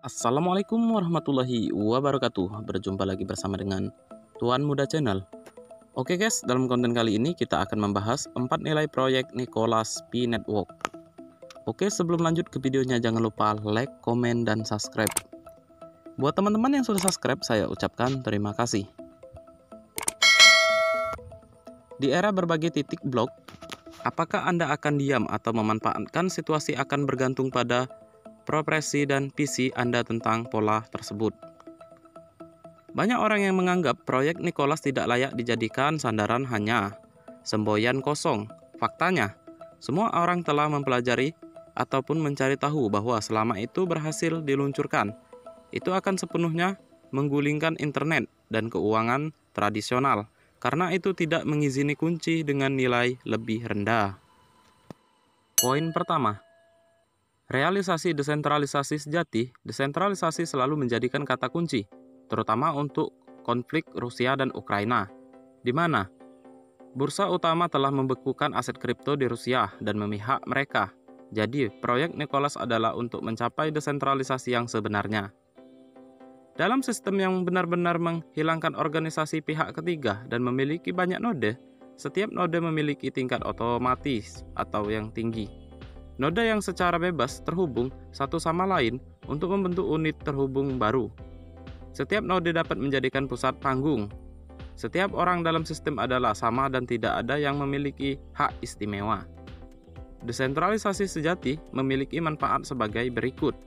Assalamualaikum warahmatullahi wabarakatuh. Berjumpa lagi bersama dengan Tuan Muda Channel. Oke guys, dalam konten kali ini kita akan membahas 4 nilai proyek Nicholas P Network. Oke, sebelum lanjut ke videonya jangan lupa like, komen, dan subscribe. Buat teman-teman yang sudah subscribe, saya ucapkan terima kasih. Di era berbagai titik blok, apakah Anda akan diam atau memanfaatkan situasi akan bergantung pada preferensi dan visi Anda tentang pola tersebut. Banyak orang yang menganggap proyek Nicholas tidak layak dijadikan sandaran hanya semboyan kosong. Faktanya, semua orang telah mempelajari ataupun mencari tahu bahwa selama itu berhasil diluncurkan, itu akan sepenuhnya menggulingkan internet dan keuangan tradisional, karena itu tidak mengizini kunci dengan nilai lebih rendah. Poin pertama, realisasi desentralisasi sejati. Desentralisasi selalu menjadikan kata kunci, terutama untuk konflik Rusia dan Ukraina, di mana bursa utama telah membekukan aset kripto di Rusia dan memihak mereka. Jadi, proyek Nicholas adalah untuk mencapai desentralisasi yang sebenarnya. Dalam sistem yang benar-benar menghilangkan organisasi pihak ketiga dan memiliki banyak node, setiap node memiliki tingkat otomatis atau yang tinggi. Node yang secara bebas terhubung satu sama lain untuk membentuk unit terhubung baru. Setiap node dapat menjadikan pusat panggung. Setiap orang dalam sistem adalah sama dan tidak ada yang memiliki hak istimewa. Desentralisasi sejati memiliki manfaat sebagai berikut.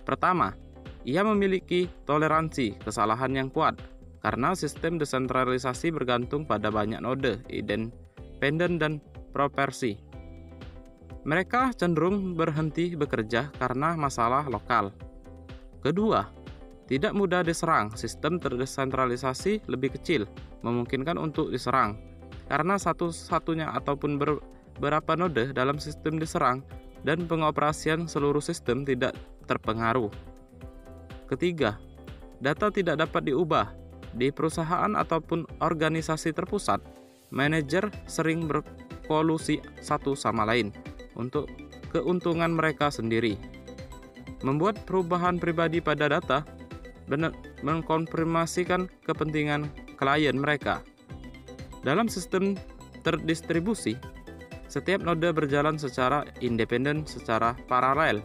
Pertama, ia memiliki toleransi kesalahan yang kuat, karena sistem desentralisasi bergantung pada banyak node, independen dan propersi. Mereka cenderung berhenti bekerja karena masalah lokal. Kedua, tidak mudah diserang. Sistem terdesentralisasi lebih kecil, memungkinkan untuk diserang, karena satu-satunya ataupun beberapa node dalam sistem diserang dan pengoperasian seluruh sistem tidak terpengaruh. Ketiga, data tidak dapat diubah. Di perusahaan ataupun organisasi terpusat, manajer sering berkolusi satu sama lain untuk keuntungan mereka sendiri. Membuat perubahan pribadi pada data dan mengkonfirmasikan kepentingan klien mereka. Dalam sistem terdistribusi, setiap node berjalan secara independen secara paralel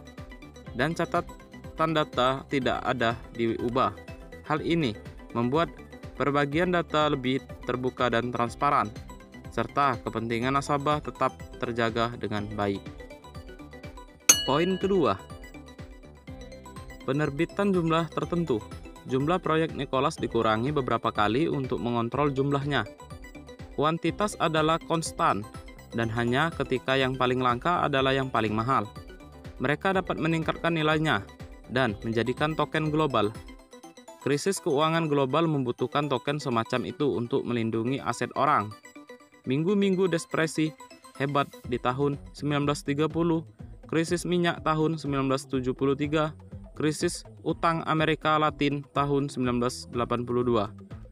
dan catatan data tidak ada diubah. Hal ini membuat perbagian data lebih terbuka dan transparan, serta kepentingan nasabah tetap terjaga dengan baik. Poin kedua, penerbitan jumlah tertentu. Jumlah proyek Nicholas dikurangi beberapa kali untuk mengontrol jumlahnya. Kuantitas adalah konstan, dan hanya ketika yang paling langka adalah yang paling mahal. Mereka dapat meningkatkan nilainya dan menjadikan token global. Krisis keuangan global membutuhkan token semacam itu untuk melindungi aset orang. Minggu-minggu depresi hebat di tahun 1930, krisis minyak tahun 1973, krisis utang Amerika Latin tahun 1982,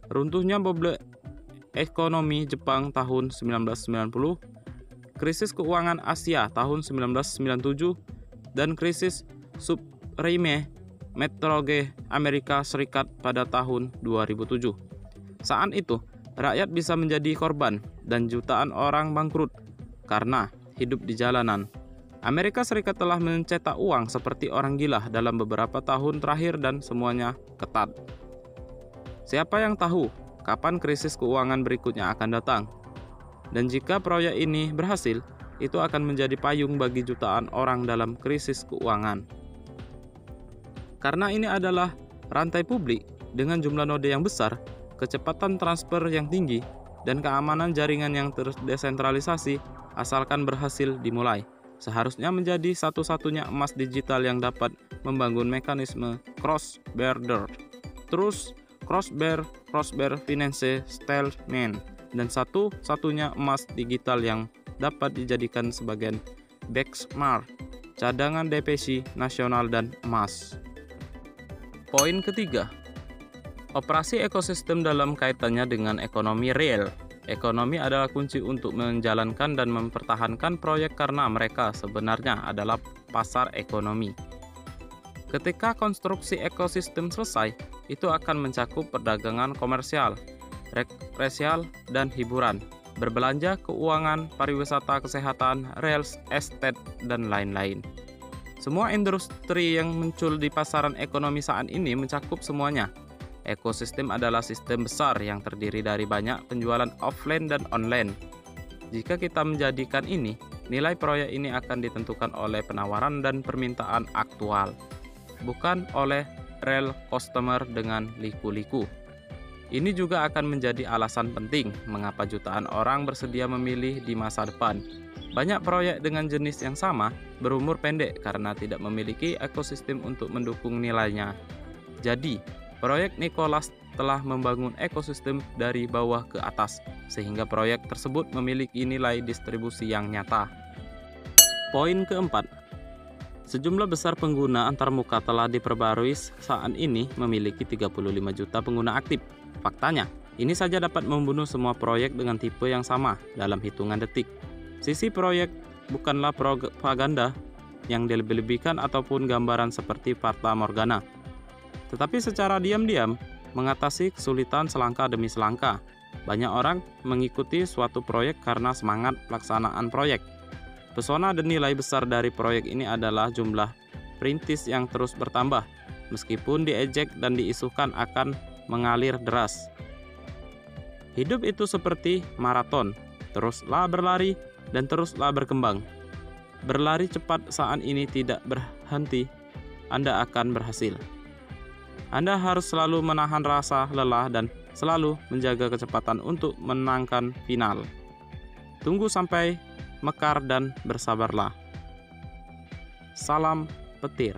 runtuhnya bubble ekonomi Jepang tahun 1990, krisis keuangan Asia tahun 1997, dan krisis subprime meteorologi Amerika Serikat pada tahun 2007. Saat itu, rakyat bisa menjadi korban dan jutaan orang bangkrut karena hidup di jalanan. Amerika Serikat telah mencetak uang seperti orang gila dalam beberapa tahun terakhir dan semuanya ketat. Siapa yang tahu kapan krisis keuangan berikutnya akan datang? Dan jika proyek ini berhasil, itu akan menjadi payung bagi jutaan orang dalam krisis keuangan. Karena ini adalah rantai publik dengan jumlah node yang besar, kecepatan transfer yang tinggi, dan keamanan jaringan yang terdesentralisasi, asalkan berhasil dimulai, seharusnya menjadi satu-satunya emas digital yang dapat membangun mekanisme cross-border, terus cross-border finance settlement, dan satu-satunya emas digital yang dapat dijadikan sebagai benchmark cadangan deposisi nasional dan emas. Poin ketiga, operasi ekosistem dalam kaitannya dengan ekonomi real. Ekonomi adalah kunci untuk menjalankan dan mempertahankan proyek karena mereka sebenarnya adalah pasar ekonomi. Ketika konstruksi ekosistem selesai, itu akan mencakup perdagangan komersial, rekreasial, dan hiburan, berbelanja, keuangan, pariwisata, kesehatan, real estate, dan lain-lain. Semua industri yang muncul di pasaran ekonomi saat ini mencakup semuanya. Ekosistem adalah sistem besar yang terdiri dari banyak penjualan offline dan online. Jika kita menjadikan ini, nilai proyek ini akan ditentukan oleh penawaran dan permintaan aktual, bukan oleh real customer dengan liku-liku. Ini juga akan menjadi alasan penting mengapa jutaan orang bersedia memilih di masa depan. Banyak proyek dengan jenis yang sama berumur pendek karena tidak memiliki ekosistem untuk mendukung nilainya. Jadi, proyek Nicholas telah membangun ekosistem dari bawah ke atas, sehingga proyek tersebut memiliki nilai distribusi yang nyata. Poin keempat, sejumlah besar pengguna antarmuka telah diperbarui saat ini memiliki 35 juta pengguna aktif. Faktanya, ini saja dapat membunuh semua proyek dengan tipe yang sama dalam hitungan detik. Sisi proyek bukanlah propaganda yang dilebih-lebihkan ataupun gambaran seperti Fata Morgana, tetapi secara diam-diam mengatasi kesulitan selangkah demi selangkah. Banyak orang mengikuti suatu proyek karena semangat pelaksanaan proyek. Pesona dan nilai besar dari proyek ini adalah jumlah perintis yang terus bertambah, meskipun diejek dan diisukan akan mengalir deras. Hidup itu seperti maraton, teruslah berlari dan teruslah berkembang. Berlari cepat saat ini tidak berhenti, Anda akan berhasil. Anda harus selalu menahan rasa lelah dan selalu menjaga kecepatan untuk menangkan final. Tunggu sampai mekar dan bersabarlah. Salam petir.